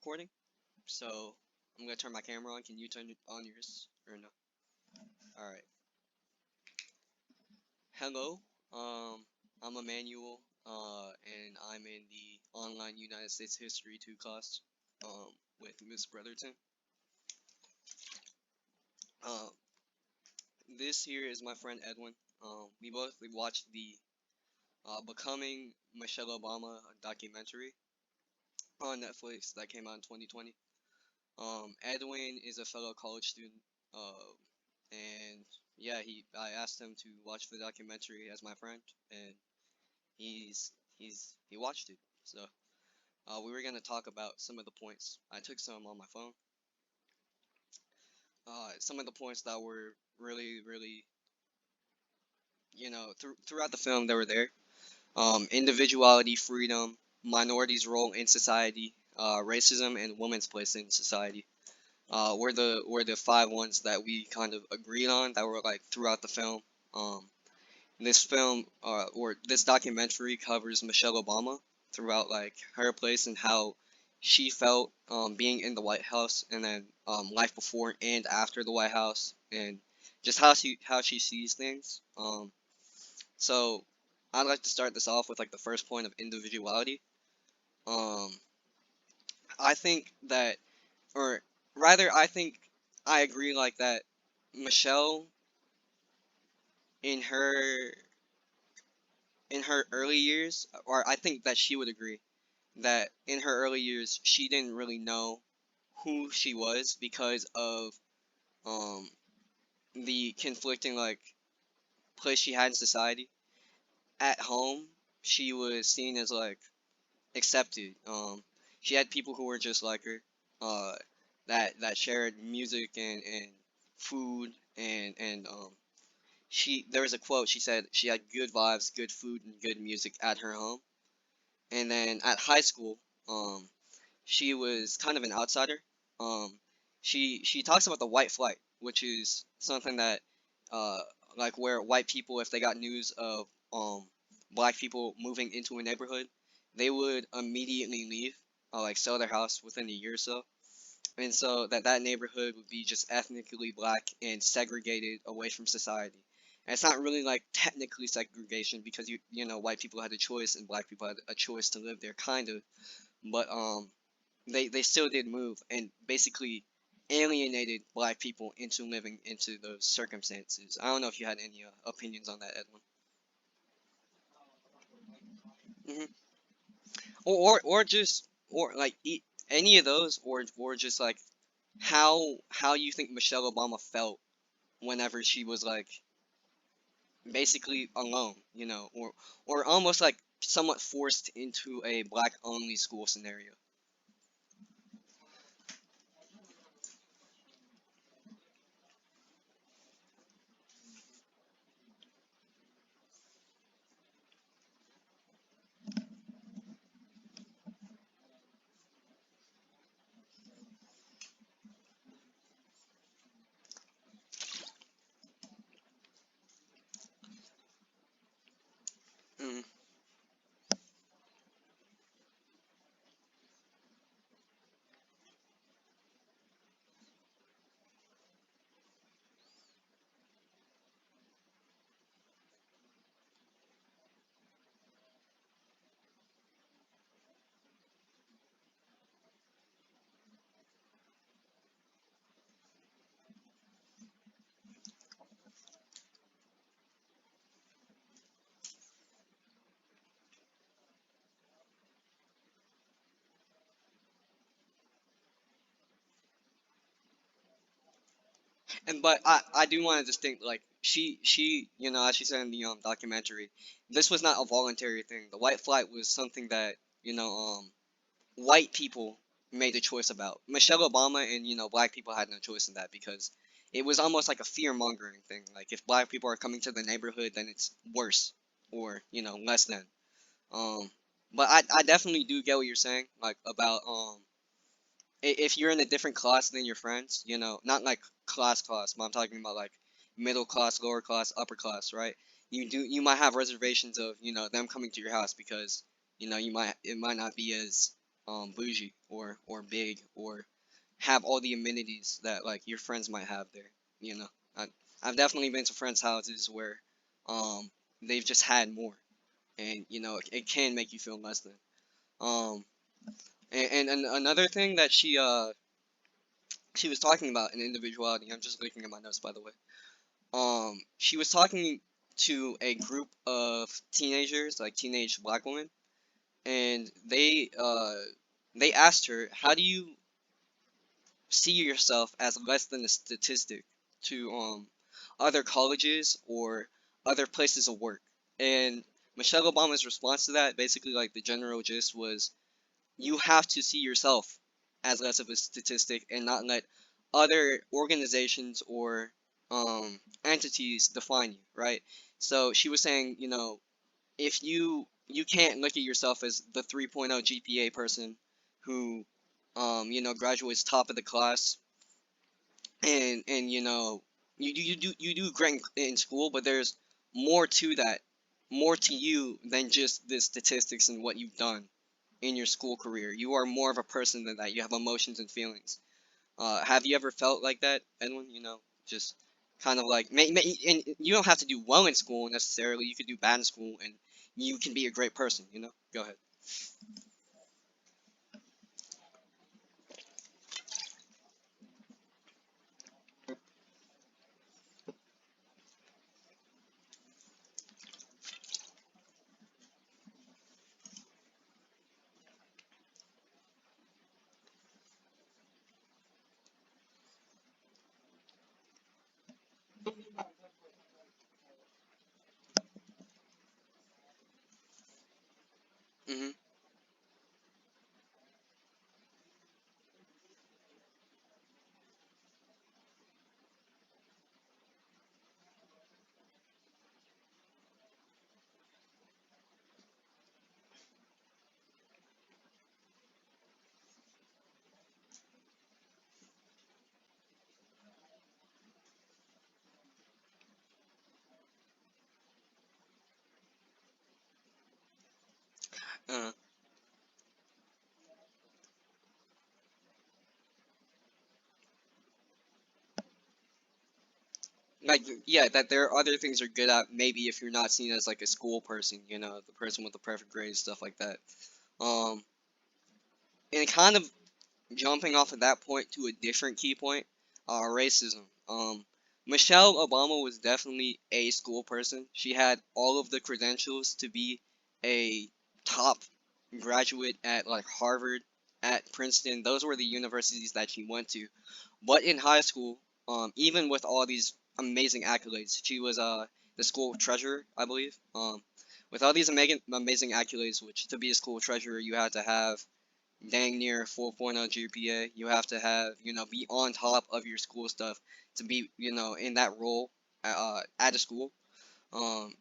Recording. So I'm gonna turn my camera on. Can you turn it on yours or no? All right. Hello. I'm Emmanuel. And I'm in the online United States History 2 class. With Miss Brotherton. Um, this here is my friend Edwin. We watched the Becoming Michelle Obama documentary on Netflix that came out in 2020. Edwin is a fellow college student. And yeah, I asked him to watch the documentary as my friend, and he watched it. So we were gonna talk about some of the points. I took some on my phone. Some of the points that were really throughout the film they were there. Individuality, freedom, minorities' role in society, racism, and women's place in society. Were the five ones that we kind of agreed on that were like throughout the film. Um, this film or this documentary covers Michelle Obama throughout like her place and how she felt being in the White House and then life before and after the White House and just how she sees things. So I'd like to start this off with like the first point of individuality. Um, I think that, or rather, I think I agree like that. Michelle in her in her early years, or I think that she would agree that in her early years she didn't really know who she was because of um the conflicting like place she had in society. At home, she was seen as like accepted. She had people who were just like her, uh, that shared music and food and she there was a quote she said she had good vibes, good food, and good music at her home. And then at high school, um, she was kind of an outsider. Um, she talks about the white flight, which is something that uh like where white people, if they got news of black people moving into a neighborhood, they would immediately leave, like sell their house within a year or so. And so that neighborhood would be just ethnically black and segregated away from society. And it's not really like technically segregation because you know white people had a choice and black people had a choice to live there, kind of, but they still did move and basically alienated black people into living into those circumstances. I don't know if you had any opinions on that, Edwin. Hmm. Or just or like any of those, or just like how you think Michelle Obama felt whenever she was like basically alone, or almost like somewhat forced into a black only school scenario. Mm. And but I do want to distinct like she as she said in the documentary, this was not a voluntary thing. The white flight was something that white people made a choice about. Michelle Obama and black people had no choice in that because it was almost like a fear mongering thing. Like if black people are coming to the neighborhood, then it's worse or less than. Um, but I definitely do get what you're saying like about if you're in a different class than your friends, not like class, but I'm talking about like middle class, lower class, upper class, right? You might have reservations of them coming to your house because it might not be as bougie or big or have all the amenities that like your friends might have there. You know, I, I've definitely been to friends' houses where um they've just had more, and you know it can make you feel less than. Um, and another thing that she was talking about in individuality. I'm just looking at my notes, by the way. She was talking to a group of teenagers, like teenage black women, and they asked her, "How do you see yourself as less than a statistic to other colleges or other places of work?" And Michelle Obama's response to that, basically like the general gist was, you have to see yourself as less of a statistic and not let other organizations or entities define you, right? So she was saying, you know, if you can't look at yourself as the 3.0 GPA person who you know graduates top of the class and you know you do great in school, but there's more to that, more to you than just the statistics and what you've done in your school career. You are more of a person than that. You have emotions and feelings. Have you ever felt like that, Edwin? You know, just kind of like, and you don't have to do well in school necessarily. You could do bad in school, and you can be a great person. You know, go ahead. Hmm. Uh, like, yeah, that there are other things you're good at. Maybe if you're not seen as like a school person, you know, the person with the perfect grades, stuff like that. Um, and kind of jumping off of that point to a different key point, racism. Michelle Obama was definitely a school person. She had all of the credentials to be a top graduate at like Harvard, at Princeton. Those were the universities that she went to. But in high school, even with all these amazing accolades, she was the school treasurer, I believe. With all these amazing accolades, which to be a school treasurer you had to have dang near 4.0 GPA. You have to have, you know, be on top of your school stuff to be, you know, in that role at a school. Um,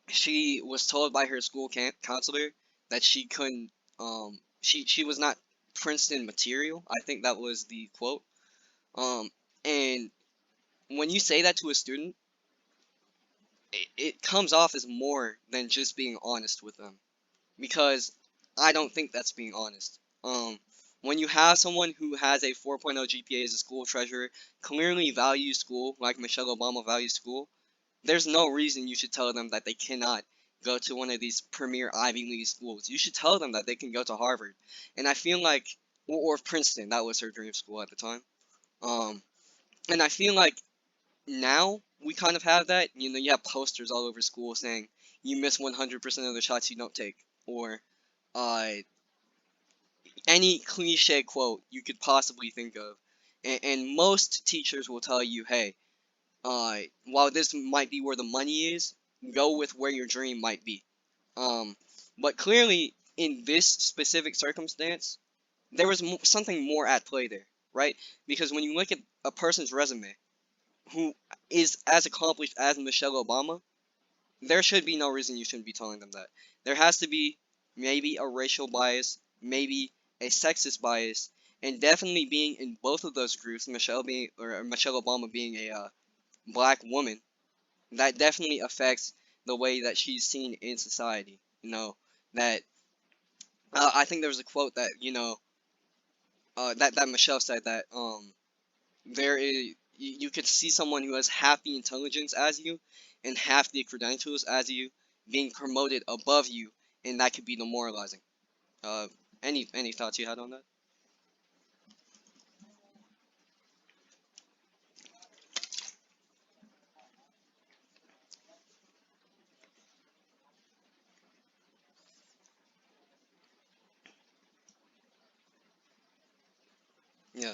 she was told by her school counselor that she couldn't, she was not Princeton material. I think that was the quote. Um, and when you say that to a student, it comes off as more than just being honest with them, because I don't think that's being honest. When you have someone who has a 4.0 GPA as a school treasurer, clearly values school like Michelle Obama values school, there's no reason you should tell them that they cannot go to one of these premier Ivy League schools. You should tell them that they can go to Harvard. And I feel like, or Princeton, that was her dream school at the time. Um, and I feel like now we kind of have that. You know, you have posters all over school saying you miss 100% of the shots you don't take, or uh, any cliche quote you could possibly think of. And most teachers will tell you, hey, while this might be where the money is, go with where your dream might be. Um, but clearly, in this specific circumstance, there was something more at play there, right? Because when you look at a person's resume who is as accomplished as Michelle Obama, there should be no reason you shouldn't be telling them that. There has to be maybe a racial bias, maybe a sexist bias, and definitely being in both of those groups, Michelle Obama being a black woman, that definitely affects the way that she's seen in society. You know that I think there was a quote that that Michelle said that there is you could see someone who has half the intelligence as you and half the credentials as you being promoted above you, and that could be demoralizing. Uh, any thoughts you had on that? Yeah.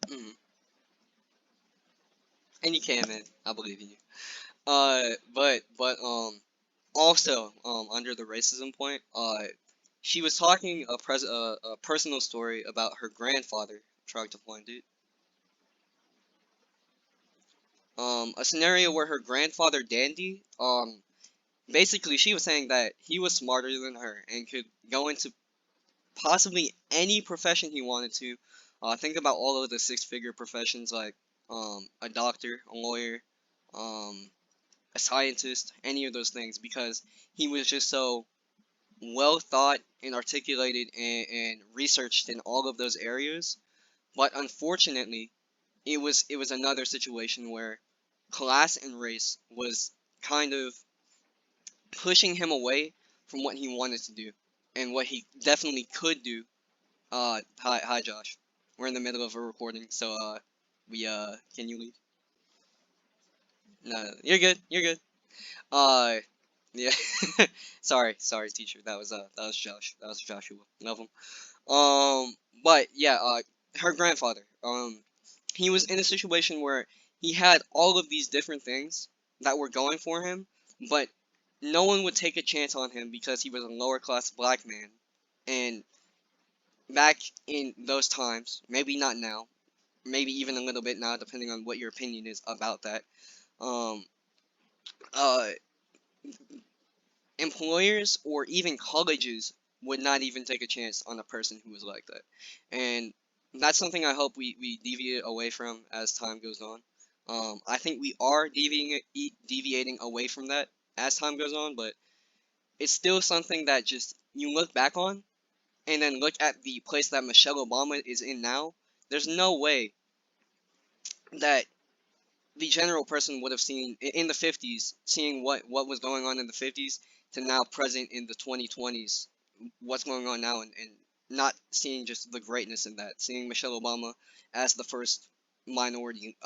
Hmm. And you can, man. I believe in you. But also under the racism point, she was talking a personal story about her grandfather trying to find it. A scenario where her grandfather Dandy, basically she was saying that he was smarter than her and could go into possibly any profession he wanted to. Think about all of the six-figure professions like a doctor, a lawyer, um, a scientist, any of those things, because he was just so well thought and articulated and researched in all of those areas. But unfortunately, it was another situation where class and race was kind of pushing him away from what he wanted to do and what he definitely could do. Hi Josh. We're in the middle of a recording, so we can you leave? No, you're good. You're good. Uh, yeah. Sorry, teacher. That was Josh. That was Joshua. Love him. But yeah, her grandfather. He was in a situation where he had all of these different things that were going for him, but no one would take a chance on him because he was a lower class black man. And back in those times, maybe not now, maybe even a little bit now, depending on what your opinion is about that. Um, uh, Employers or even colleges would not even take a chance on a person who was like that. And that's something I hope we deviate away from as time goes on. I think we are deviating away from that as time goes on, but it's still something that just you look back on and then look at the place that Michelle Obama is in now. There's no way that the general person would have seen in the 50s, seeing what was going on in the 50s to now present in the 2020s, what's going on now, and not seeing just the greatness in that, seeing Michelle Obama as the first minority,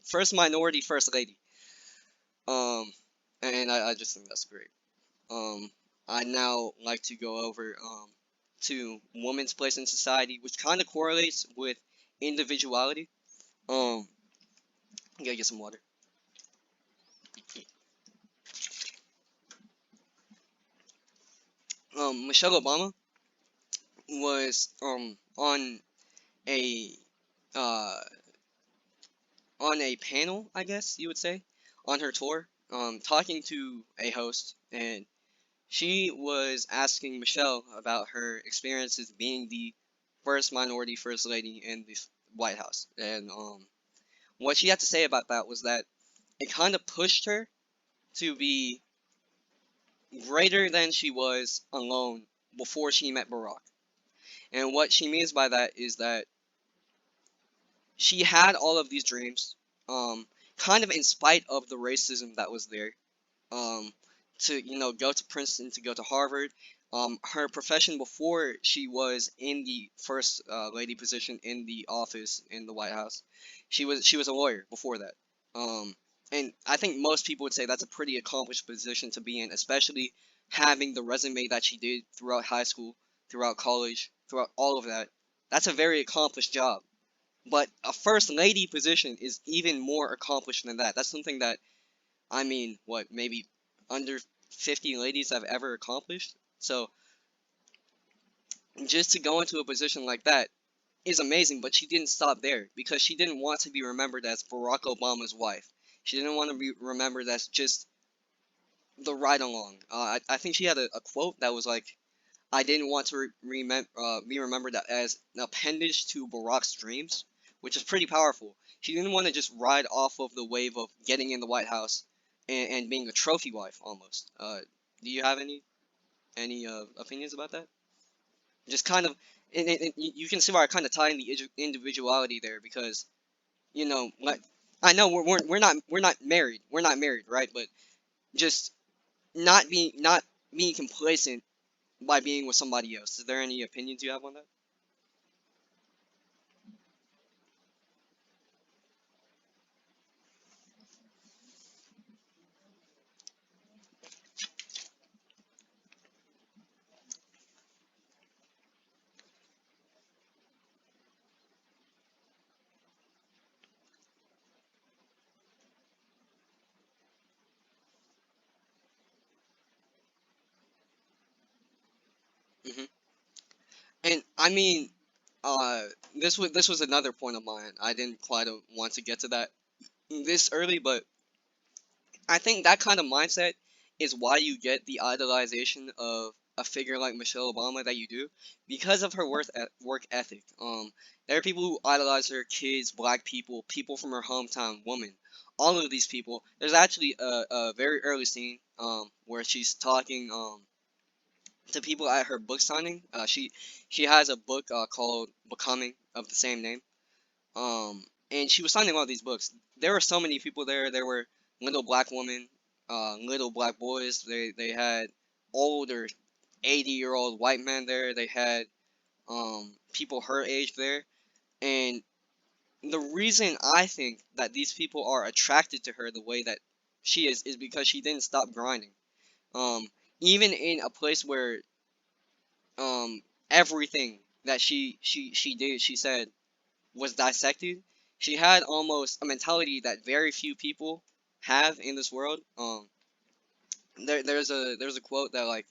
first minority first lady. Um, and I just think that's great. Um, I now like to go over to woman's place in society, which kind of correlates with individuality. I gotta get some water. Michelle Obama was a uh on a panel, I guess you would say, on her tour, talking to a host, and she was asking Michelle about her experiences being the first minority first lady in the White House, and what she had to say about that was that it kind of pushed her to be greater than she was alone before she met Barack. And what she means by that is that she had all of these dreams, um, kind of in spite of the racism that was there, um, to go to Princeton, to go to Harvard. Her profession before she was in the first lady position in the office in the White House, she was a lawyer before that. Um, and I think most people would say that's a pretty accomplished position to be in, especially having the resume that she did throughout high school, throughout college, throughout all of that. That's a very accomplished job. But a first lady position is even more accomplished than that. That's something that, I mean, what, maybe under 50 ladies have ever accomplished. So just to go into a position like that, is amazing, but she didn't stop there because she didn't want to be remembered as Barack Obama's wife. She didn't want to be remembered as just the ride along. I think she had a quote that was like, I didn't want to be remembered as an appendage to Barack's dreams, which is pretty powerful. She didn't want to just ride off of the wave of getting in the White House and being a trophy wife almost. Do you have any opinions about that? Just kind of, and you can see where I kind of tie in the individuality there because like I know we're not married, right? But just not being complacent by being with somebody else. Is there any opinions you have on that? Hmm. And I mean, uh, this was another point of mine. I didn't quite want to get to that this early, but I think that kind of mindset is why you get the idolization of a figure like Michelle Obama that you do because of her work ethic. There are people who idolize her, kids, black people, people from her hometown, women. All of these people. There's actually a very early scene where she's talking to people at her book signing. She has a book called Becoming of the same name. And she was signing all these books. There were so many people there. There were little black women, little black boys. They had older 80-year-old white men there. They had people her age there. And the reason I think that these people are attracted to her the way that she is because she didn't stop grinding. Um, Even in a place where everything that she did, she said was dissected, she had almost a mentality that very few people have in this world. There's a quote that like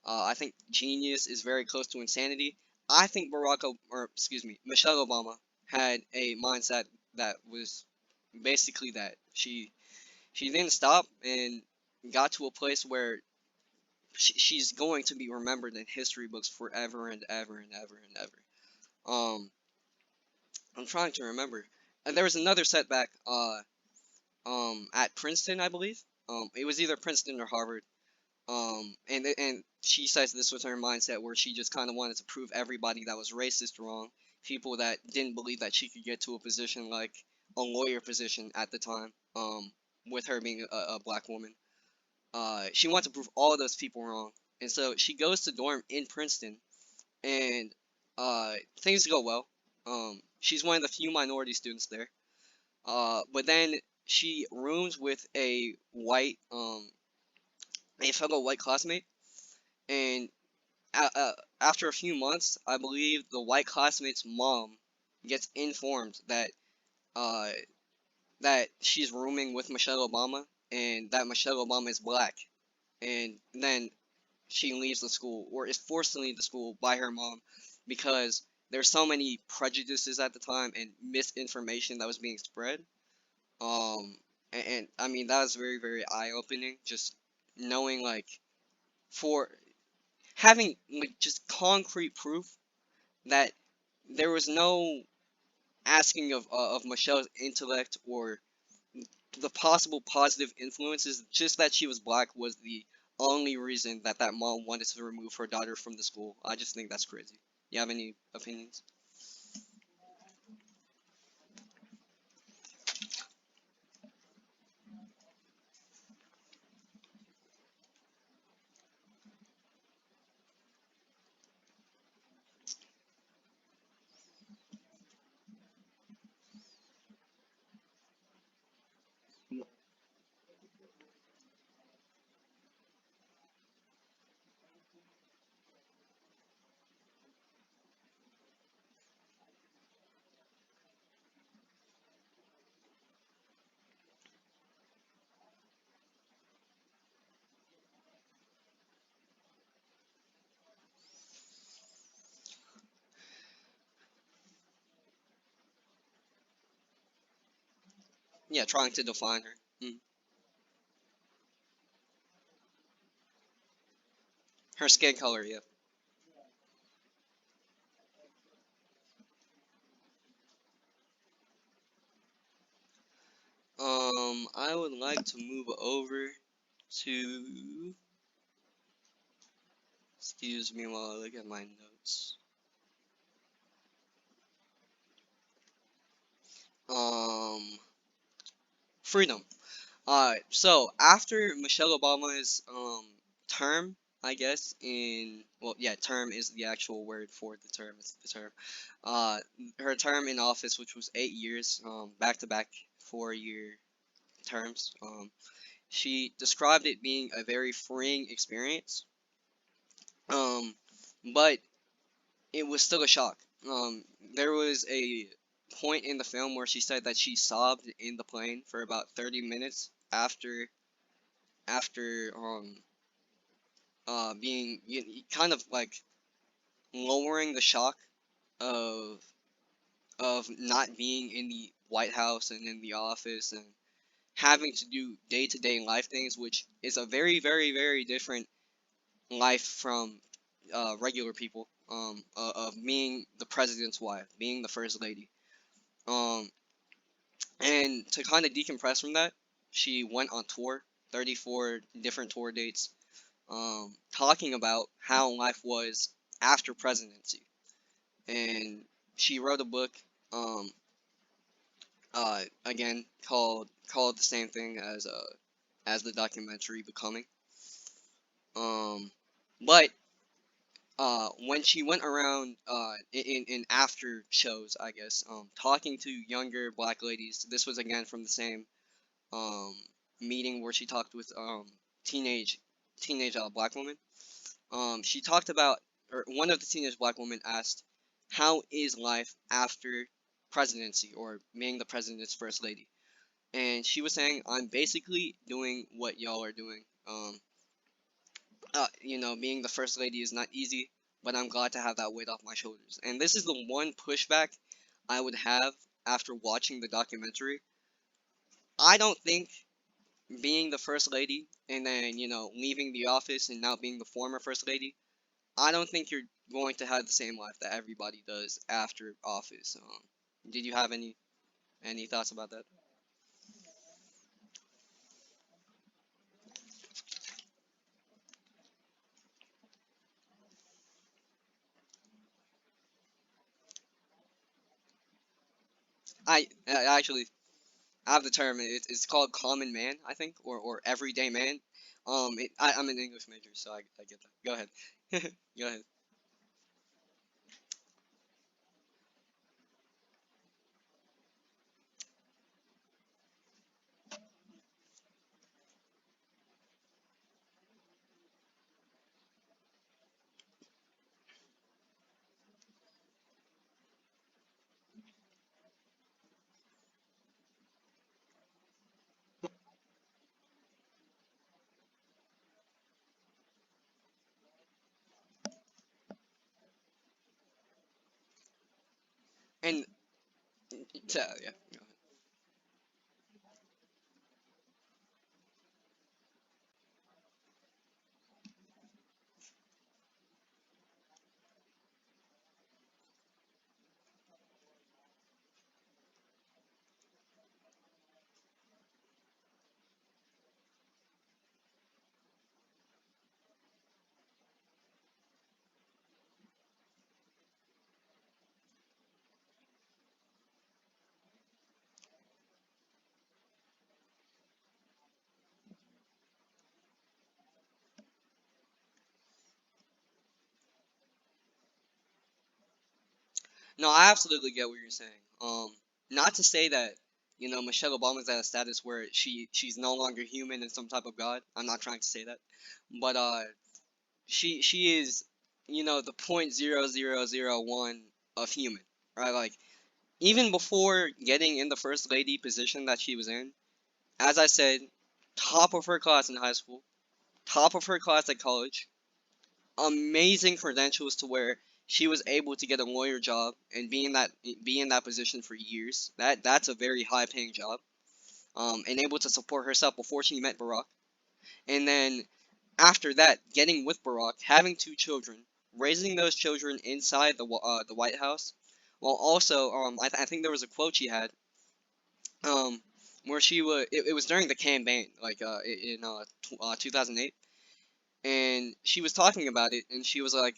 I think genius is very close to insanity. I think or excuse me, Michelle Obama had a mindset that was basically that she didn't stop and got to a place where she's going to be remembered in history books forever and ever and ever and ever. I'm trying to remember. And there was another setback. At Princeton, I believe. It was either Princeton or Harvard. And she says this was her mindset where she just kind of wanted to prove everybody that was racist wrong. People that didn't believe that she could get to a position like a lawyer position at the time. With her being a black woman. She wanted to prove all those people wrong. And so she goes to dorm in Princeton, and things go well. She's one of the few minority students there. But then she rooms with a fellow white classmate, and after a few months, I believe the white classmate's mom gets informed uh that she's rooming with Michelle Obama and that Michelle Obama is black, and then she leaves the school or is forced to leave the school by her mom because there's so many prejudices at the time and misinformation that was being spread. And I mean that was very very eye opening. Just knowing like for having like just concrete proof that there was no asking of Michelle's intellect or the possible positive influences. Just that she was black was the only reason that that mom wanted to remove her daughter from the school. I just think that's crazy. You have any opinions? Yeah, trying to define her. Mm. Her skin color, yeah. I would like to move over to. Excuse me while I look at my notes. Um, Freedom. Alright, so after Michelle Obama's term, I guess in well, yeah, term is the actual word for the term. It's the term. Uh, her term in office, which was 8 years, back to back 4 year terms. She described it being a very freeing experience. Um, but it was still a shock. There was a point in the film where she said that she sobbed in the plane for about 30 minutes after being kind of like lowering the shock of not being in the White House and in the office and having to do day-to-day life things, which is a very, very, very different life from regular people. Of being the president's wife, being the first lady. Um, and to kind of decompress from that, she went on tour, 34 different tour dates, talking about how life was after presidency. And she wrote a book, um, again called the same thing as the documentary Becoming. Um, but when she went around in after shows, I guess, talking to younger black ladies. This was again from the same um meeting where she talked with teenage teenage black women. She talked about, or one of the teenage black women asked, "How is life after presidency or being the president's first lady?" And she was saying, "I'm basically doing what y'all are doing. Being the first lady is not easy, but I'm glad to have that weight off my shoulders." And this is the one pushback I would have after watching the documentary. I don't think being the first lady and then leaving the office and now being the former first lady, I don't think you're going to have the same life that everybody does after office. Did you have any thoughts about that? I actually have the term. It's called common man, I think, or everyday man. I'm an English major, so I get that. Go ahead. Go ahead. And yeah. Go ahead. No, I absolutely get what you're saying. Not to say that Michelle Obama's at a status where she's no longer human and some type of god. I'm not trying to say that, but she is the 0.0001 of human, right? Like even before getting in the first lady position that she was in, as I said, top of her class in high school, top of her class at college, amazing credentials to where she was able to get a lawyer job and be in that position for years. That's a very high paying job. and able to support herself before she met Barack. And then after that, getting with Barack, having two children, raising those children inside the White House, while also I think there was a quote she had um where she was it was during the campaign like in 2008, and she was talking about it, and she was like,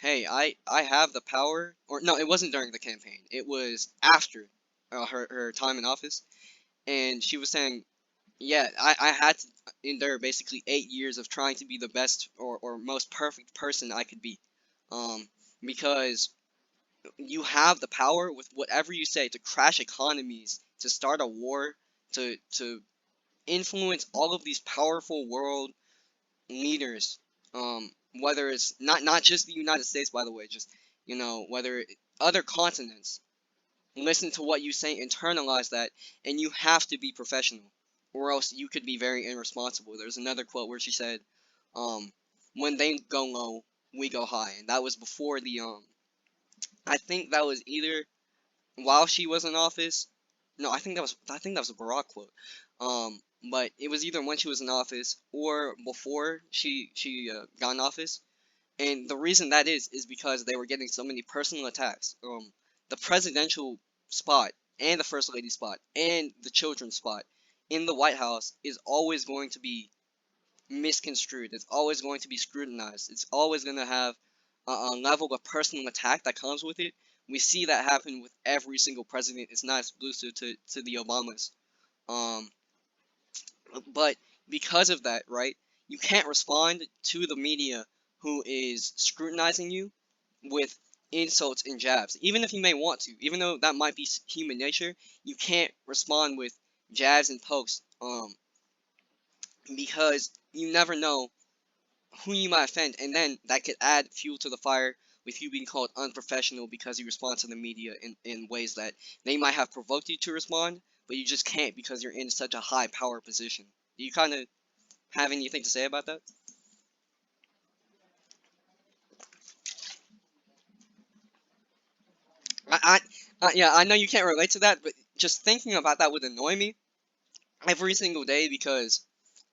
hey, I have the power. Or no, it wasn't during the campaign, it was after her time in office. And she was saying, yeah, I had to endure basically 8 years of trying to be the best or most perfect person I could be, um because you have the power with whatever you say to crash economies, to start a war, to influence all of these powerful world leaders. Whether it's not just the United States, by the way, just whether other continents listen to what you say, internalize that, and you have to be professional, or else you could be very irresponsible. There's another quote where she said, um, "When they go low, we go high," and that was before the I think that was either while she was in office. No, I think that was a Barack quote. But it was either when she was in office or before she got in office. And the reason that is because they were getting so many personal attacks. The presidential spot and the first lady spot and the children's spot in the White House is always going to be misconstrued. It's always going to be scrutinized. It's always going to have a level of personal attack that comes with it. We see that happen with every single president. It's not exclusive to the Obamas. Um, but because of that, right, you can't respond to the media who is scrutinizing you with insults and jabs. Even if you may want to, even though that might be human nature, you can't respond with jabs and pokes. Because you never know who you might offend, and then that could add fuel to the fire with you being called unprofessional because you respond to the media in ways that they might have provoked you to respond, but you just can't because you're in such a high power position. Do you kind of have anything to say about that? Yeah, I know you can't relate to that, but just thinking about that would annoy me every single day because,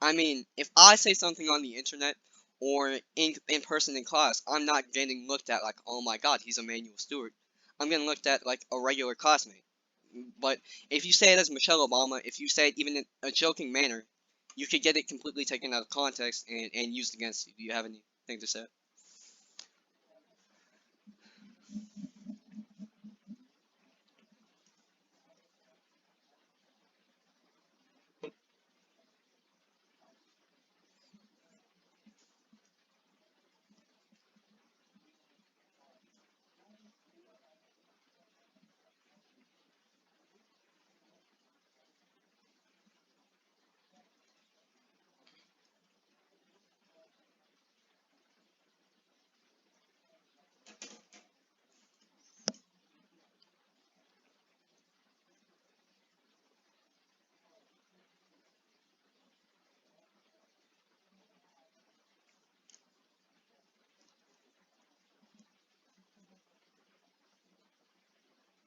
I mean, if I say something on the internet or in person in class, I'm not getting looked at like, oh my god, he's Emmanuel Stewart. I'm getting looked at like a regular classmate. But if you say it as Michelle Obama, if you say it even in a joking manner, you could get it completely taken out of context and used against you. Do you have anything to say?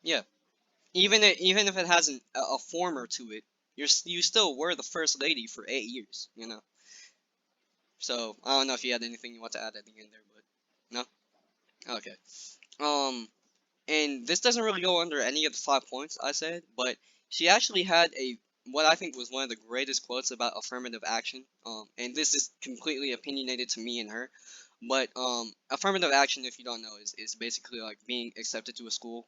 Yeah. Even if it has a former to it, you still were the first lady for 8 years. So I don't know if you had anything you want to add at the end there, but no. Okay. Um, and this doesn't really go under any of the 5 points I said, but she actually had a what I think was one of the greatest quotes about affirmative action. And this is completely opinionated to me and her, but affirmative action, if you don't know, is basically like being accepted to a school.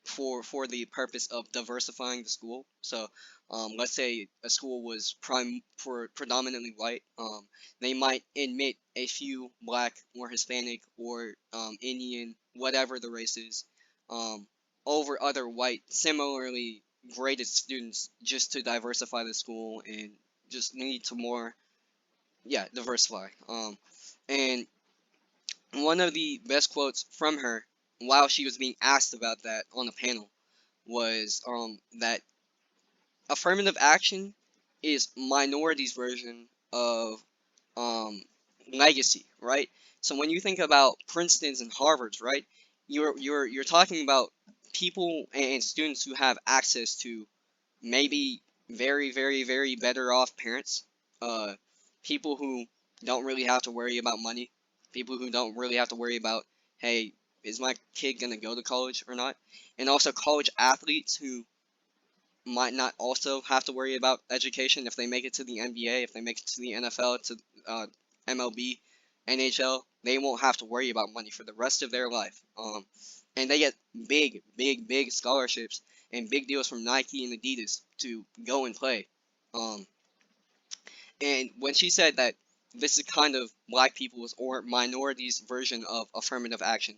For the purpose of diversifying the school. So, let's say a school was predominantly white. They might admit a few black or Hispanic or Indian, whatever the race is, um, over other white, similarly graded students, just to diversify the school and just need to more, yeah, diversify. And one of the best quotes from her while she was being asked about that on the panel was that affirmative action is minorities' version of um, legacy, right? So when you think about Princeton's and Harvard's, right, you're talking about people and students who have access to maybe very, very, very better off parents, uh, people who don't really have to worry about money, people who don't really have to worry about, hey, is my kid gonna go to college or not, and also college athletes who might not also have to worry about education if they make it to the NBA, if they make it to the NFL, to uh, MLB, NHL, they won't have to worry about money for the rest of their life. And they get big, big, big scholarships and big deals from Nike and Adidas to go and play. Um, and when she said that this is kind of black people's or minorities' version of affirmative action,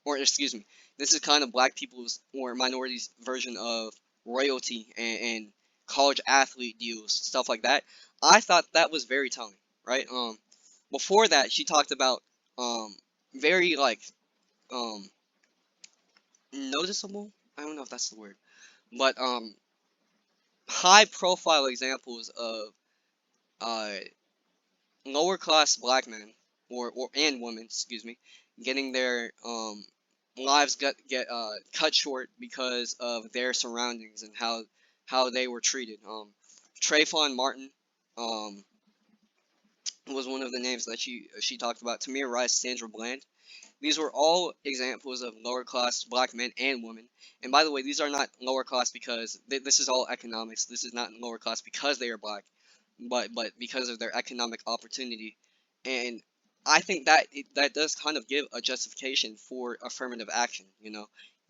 or excuse me, this is kind of black people's or minorities' version of royalty and college athlete deals, stuff like that. I thought that was very telling, right? Before that, she talked about um, very like um, noticeable. I don't know if that's the word, but high profile examples of uh, lower class black men or and women, excuse me, getting their lives cut short because of their surroundings and how they were treated. Trayvon Martin um, was one of the names that she talked about. Tamir Rice, Sandra Bland. These were all examples of lower class black men and women. And by the way, these are not lower class because this is all economics. This is not lower class because they are black, but because of their economic opportunity. And I think that that does kind of give a justification for affirmative action.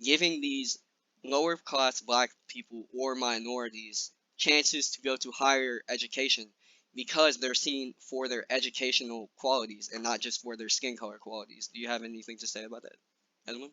Giving these lower class black people or minorities chances to go to higher education because they're seen for their educational qualities and not just for their skin color qualities. Do you have anything to say about that, Edwin?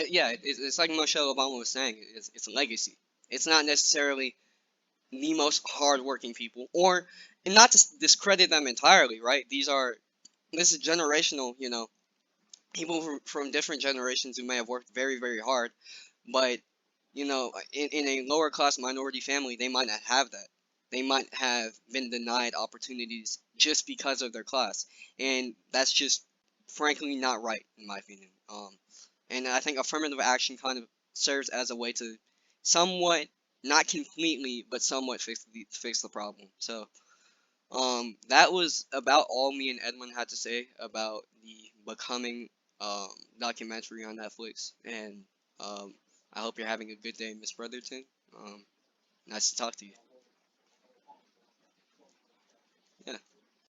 Yeah, it's like Michelle Obama was saying. It's a legacy. It's not necessarily the most hardworking people, or and not to discredit them entirely, right? This is generational. People from different generations who may have worked very, very hard, but in a lower class minority family, they might not have that. They might have been denied opportunities just because of their class, and that's just frankly not right in my opinion. And I think affirmative action kind of serves as a way to somewhat, not completely, but somewhat fix the problem. So that was about all me and Edwin had to say about the Becoming um, documentary on Netflix. And um, I hope you're having a good day, Miss Brotherton. Um, nice to talk to you.